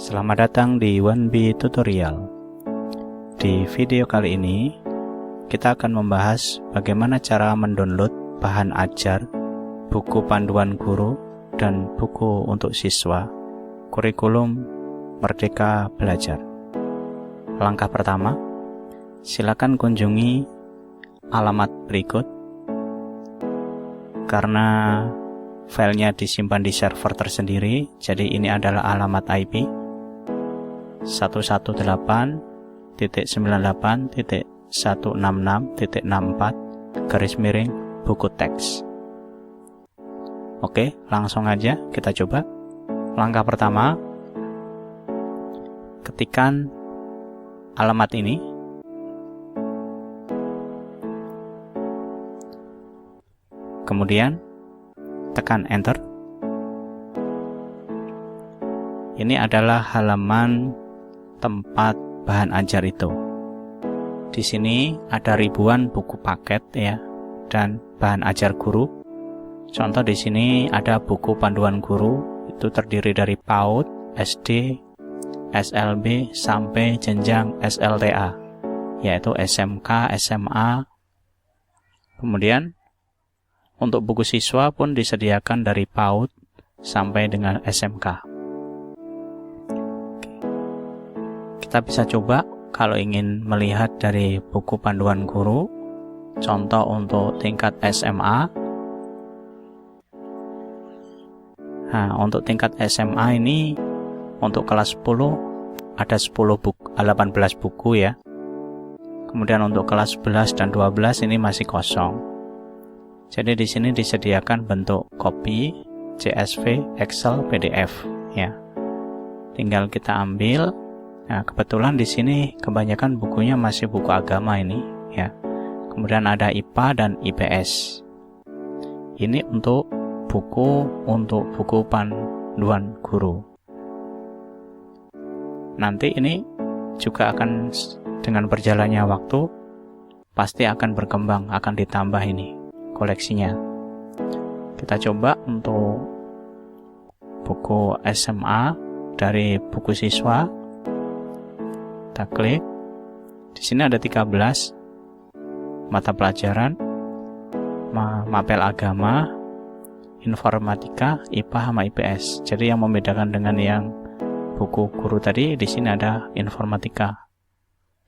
Selamat datang di 1B Tutorial. Di video kali ini, kita akan membahas bagaimana cara mendownload bahan ajar, buku panduan guru, dan buku untuk siswa, kurikulum Merdeka Belajar. Langkah pertama, silakan kunjungi alamat berikut. Karena filenya disimpan di server tersendiri, jadi ini adalah alamat IP 118.168.166.64 buku teks. Oke, langsung aja kita coba. Langkah pertama, ketikkan alamat ini. Kemudian tekan enter. Ini adalah halaman tempat bahan ajar itu. Di sini ada ribuan buku paket ya, dan bahan ajar guru. Contoh di sini ada buku panduan guru, itu terdiri dari PAUD, SD, SLB sampai jenjang SLTA, yaitu SMK, SMA. Kemudian untuk buku siswa pun disediakan dari PAUD sampai dengan SMK. Kita bisa coba kalau ingin melihat dari buku panduan guru, contoh untuk tingkat SMA. Nah, untuk tingkat SMA ini, untuk kelas 10 ada 18 buku ya. Kemudian untuk kelas 11 dan 12 ini masih kosong. Jadi di sini disediakan bentuk copy, CSV, Excel, PDF ya. Tinggal kita ambil. Nah, kebetulan di sini kebanyakan bukunya masih buku agama ini ya. Kemudian ada IPA dan IPS. Ini untuk buku panduan guru. Nanti ini juga akan dengan berjalannya waktu pasti akan berkembang, akan ditambah ini koleksinya. Kita coba untuk buku SMA dari buku siswa. Kita klik. Di sini ada 13 mata pelajaran, mapel agama, informatika, IPA sama IPS. Jadi yang membedakan dengan yang buku guru tadi, di sini ada informatika.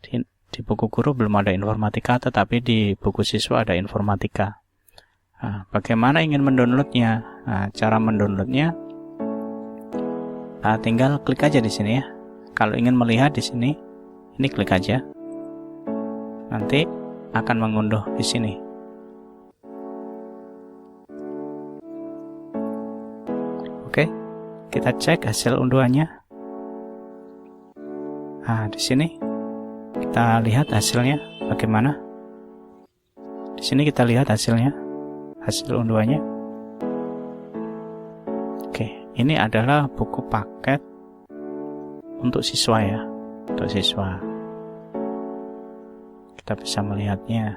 Di buku guru belum ada informatika, tetapi di buku siswa ada informatika. Nah, bagaimana ingin mendownloadnya? Nah, cara mendownloadnya, tinggal klik aja di sini ya. Kalau ingin melihat di sini, ini klik aja. Nanti akan mengunduh di sini. Oke, kita cek hasil unduhannya. Nah, di sini kita lihat hasilnya bagaimana. Di sini kita lihat hasilnya, hasil unduhannya. Oke, ini adalah buku paket untuk siswa ya, untuk siswa. Kita bisa melihatnya.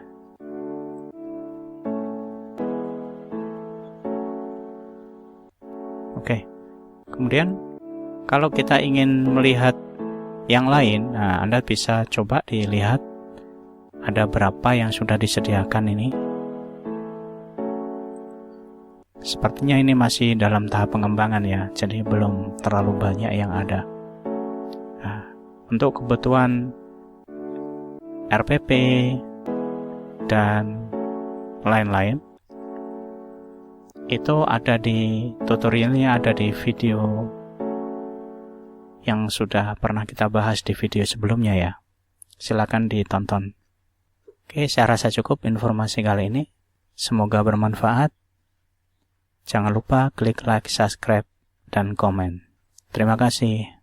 Oke, kemudian kalau kita ingin melihat yang lain, nah Anda bisa coba dilihat ada berapa yang sudah disediakan ini. Sepertinya ini masih dalam tahap pengembangan ya, jadi belum terlalu banyak yang ada. Nah, untuk kebutuhan RPP dan lain-lain, itu ada di tutorialnya, ada di video yang sudah pernah kita bahas di video sebelumnya ya. Silakan ditonton. Oke, saya rasa cukup informasi kali ini. Semoga bermanfaat. Jangan lupa klik like, subscribe, dan komen. Terima kasih.